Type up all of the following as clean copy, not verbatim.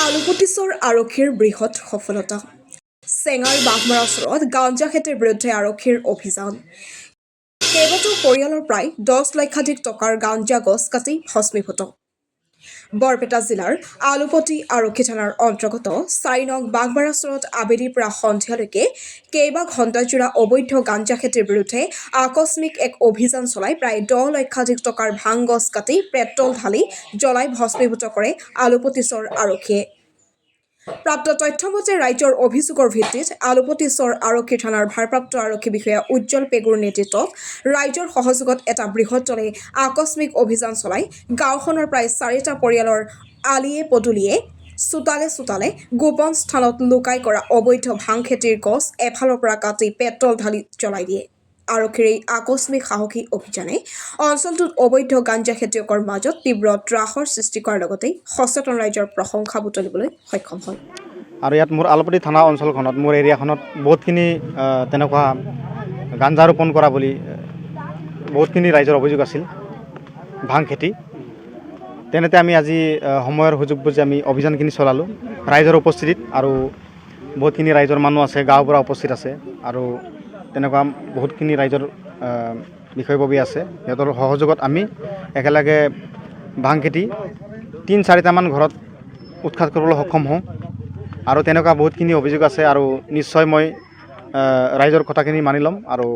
আলুপতিছৰ আৰক্ষীৰ বৃহৎ সফলতা। চেঙাৰ বাঘমাৰা ওচৰত গাঞ্জা খেতিৰ বিৰুদ্ধে আৰক্ষীৰ অভিযান। কেইবাটাও পৰিয়ালৰ প্ৰায় 10 লক্ষাধিক টকাৰ গাঞ্জা গছ কাটি ভস্মীভূত। বৰপেটা জিলাৰ আলুপতি আৰক্ষী থানাৰ অন্তৰ্গত 4 নং বাঘমাৰা ওচৰত আবেলিৰ পৰা সন্ধিয়ালৈকে কেইবা ঘণ্টাজোৰা অবৈধ গাঞ্জা খেতিৰ বিৰুদ্ধে আকস্মিক এক অভিযান চলাই প্ৰায় 10 লক্ষাধিক টকাৰ ভাং গছ কাটি পেট্ৰল ঢালি জ্বলাই ভস্মীভূত কৰে আলুপতিছৰ আৰক্ষীয়ে। প্ৰাপ্ত তথ্য মতে ৰাইজৰ অভিযোগৰ ভিত্তিত আলুপতিছৰ আৰক্ষী থানাৰ ভাৰপ্ৰাপ্ত আৰক্ষী বিষয়া উজ্জ্বল পেগুৰ নেতৃত্বত ৰাইজৰ সহযোগত এটা বৃহৎ দলে আকস্মিক অভিযান চলাই গাঁওখনৰ প্ৰায় 4টা পৰিয়ালৰ আলিয়ে পদূলিয়ে চোতালে গোপন স্থানত লুকাই কৰা অবৈধ ভাং খেতিৰ গছ এফালৰ পৰা কাটি পেট্ৰল ঢালি জ্বলাই দিয়ে। আৰক্ষীৰ এই আকস্মিক সাহসী অভিযানে অঞ্চলটোত অবৈধ গাঞ্জা খেতিয়কৰ মাজত তীব্ৰ ত্ৰাসৰ সৃষ্টি কৰাৰ লগতে সচেতন ৰাইজৰ প্ৰশংসা বুটলিবলৈ সক্ষম হয়। আৰু ইয়াত মোৰ আলুপতি থানা অঞ্চলখনত মোৰ এৰিয়াখনত বহুতখিনি তেনেকুৱা গাঞ্জা ৰোপণ কৰা বুলি বহুতখিনি ৰাইজৰ অভিযোগ আছিল ভাং খেতি। তেনেতে আমি আজি সময়ৰ সুযোগ বুজি আমি অভিযানখিনি চলালোঁ ৰাইজৰ উপস্থিতিত, আৰু বহুতখিনি ৰাইজৰ মানুহ আছে, গাঁৱৰ পৰা উপস্থিত আছে, আৰু তেনেকুৱা বহুতখিনি ৰাইজৰ বিষয়ববী আছে। সিহঁতৰ সহযোগত আমি একেলগে ভাং খেতি 3-4টামান ঘৰত উৎখাত কৰিবলৈ সক্ষম হওঁ। আৰু তেনেকুৱা বহুতখিনি অভিযোগ আছে, আৰু নিশ্চয় মই ৰাইজৰ কথাখিনি মানি ল'ম, আৰু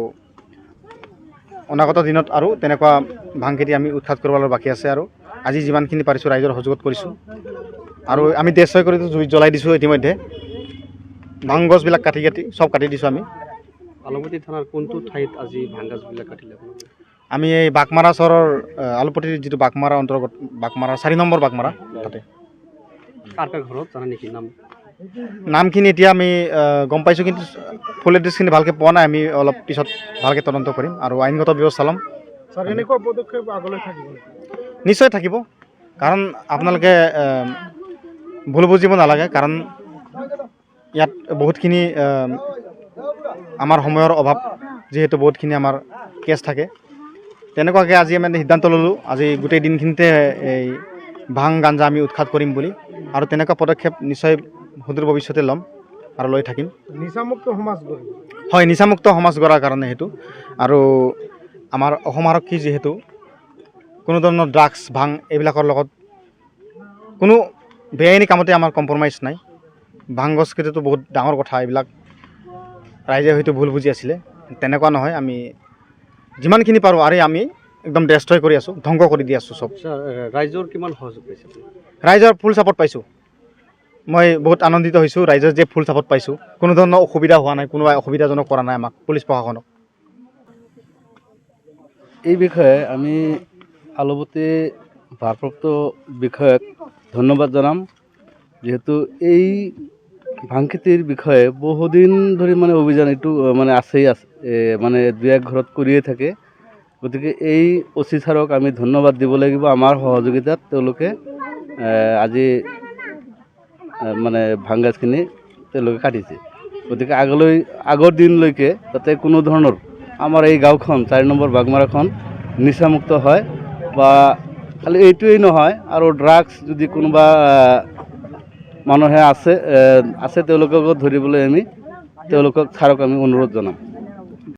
অনাগত দিনত আৰু তেনেকুৱা ভাং খেতি আমি উৎখাত কৰিবলৈ বাকী আছে। আৰু আজি যিমানখিনি পাৰিছোঁ ৰাইজৰ সহযোগত কৰিছোঁ, আৰু আমি দেশয় কৰি জুই জ্বলাই দিছোঁ। ইতিমধ্যে ভাং গছবিলাক চব কাটি দিছোঁ। আমি আলুপতি থানাৰ কোনটো ঠাইত আজি ভাং গছবিলাক কাটিলে? আমি এই বাঘমাৰা চহৰৰ আলুপতিৰ যিটো বাঘমাৰা অন্তৰ্গত বাঘমাৰা 4 নম্বৰ বাঘমাৰা, তাতে। কাৰ ঘৰত জানে নেকি নামখিনি এতিয়া আমি গম পাইছোঁ, কিন্তু ফুল এড্ৰেছখিনি ভালকৈ পোৱা নাই। আমি অলপ পিছত ভালকৈ তদন্ত কৰিম আৰু আইনগত ব্যৱস্থা ল'ম। এনেকুৱা পদক্ষেপ আগলৈ থাকিব? নিশ্চয় থাকিব, কাৰণ আপোনালোকে ভুল বুজিব নালাগে, কাৰণ ইয়াত বহুতখিনি আমাৰ সময়ৰ অভাৱ, যিহেতু বহুতখিনি আমাৰ কেছ থাকে। তেনেকুৱাকৈ আজি আমি সিদ্ধান্ত ল'লোঁ, আজি গোটেই দিনখিনিতে এই ভাং গাঞ্জা আমি উৎখাত কৰিম বুলি, আৰু তেনেকুৱা পদক্ষেপ নিশ্চয় সুদূৰ ভৱিষ্যতে ল'ম আৰু লৈ থাকিম। নিচামুক্ত সমাজ গঢ়িব? হয়, নিচামুক্ত সমাজ গঢ়াৰ কাৰণে সেইটো। আৰু আমাৰ অসম আৰক্ষী যিহেতু কোনো ধৰণৰ ড্ৰাগছ ভাং এইবিলাকৰ লগত কোনো বেআইনী কামতে আমাৰ কম্প্ৰমাইজ নাই। ভাং গছ খেতিটো বহুত ডাঙৰ কথা, এইবিলাক ৰাইজে হয়তো ভুল বুজি আছিলে, তেনেকুৱা নহয়। আমি যিমানখিনি পাৰোঁ আৰু আমি একদম ডেষ্ট্ৰয় কৰি আছোঁ, ধ্বংস কৰি দি আছোঁ চব। ৰাইজৰ কিমান সহযোগ পাইছে? ৰাইজৰ ফুল ছাপোৰ্ট পাইছোঁ। মই বহুত আনন্দিত হৈছোঁ ৰাইজৰ যে ফুল ছাপোৰ্ট পাইছোঁ। কোনো ধৰণৰ অসুবিধা হোৱা নাই, কোনোবাই অসুবিধাজনক কৰা নাই আমাক, পুলিচ প্ৰশাসনক। এই বিষয়ে আমি আলুপতি ভাৰপ্ৰাপ্ত বিষয়াক ধন্যবাদ জনাম, যিহেতু এই ভাং খেতিৰ বিষয়ে বহুদিন ধৰি অভিযান এইটো আছেই আছে, মানে 2-1 ঘৰত কৰিয়ে থাকে। গতিকে এই অচি ছাৰক আমি ধন্যবাদ দিব লাগিব। আমাৰ সহযোগিতাত তেওঁলোকে আজি ভাং গাছখিনি তেওঁলোকে কাটিছে। গতিকে আগৰ দিনলৈকে যাতে কোনো ধৰণৰ আমাৰ এই গাঁওখন 4 নম্বৰ বাঘমাৰাখন নিচামুক্ত হয়, বা খালি এইটোৱেই নহয়, আৰু ড্ৰাগছ যদি কোনোবা মানুহে আছে তেওঁলোককো ধৰিবলৈ ছাৰক আমি অনুৰোধ জনাম।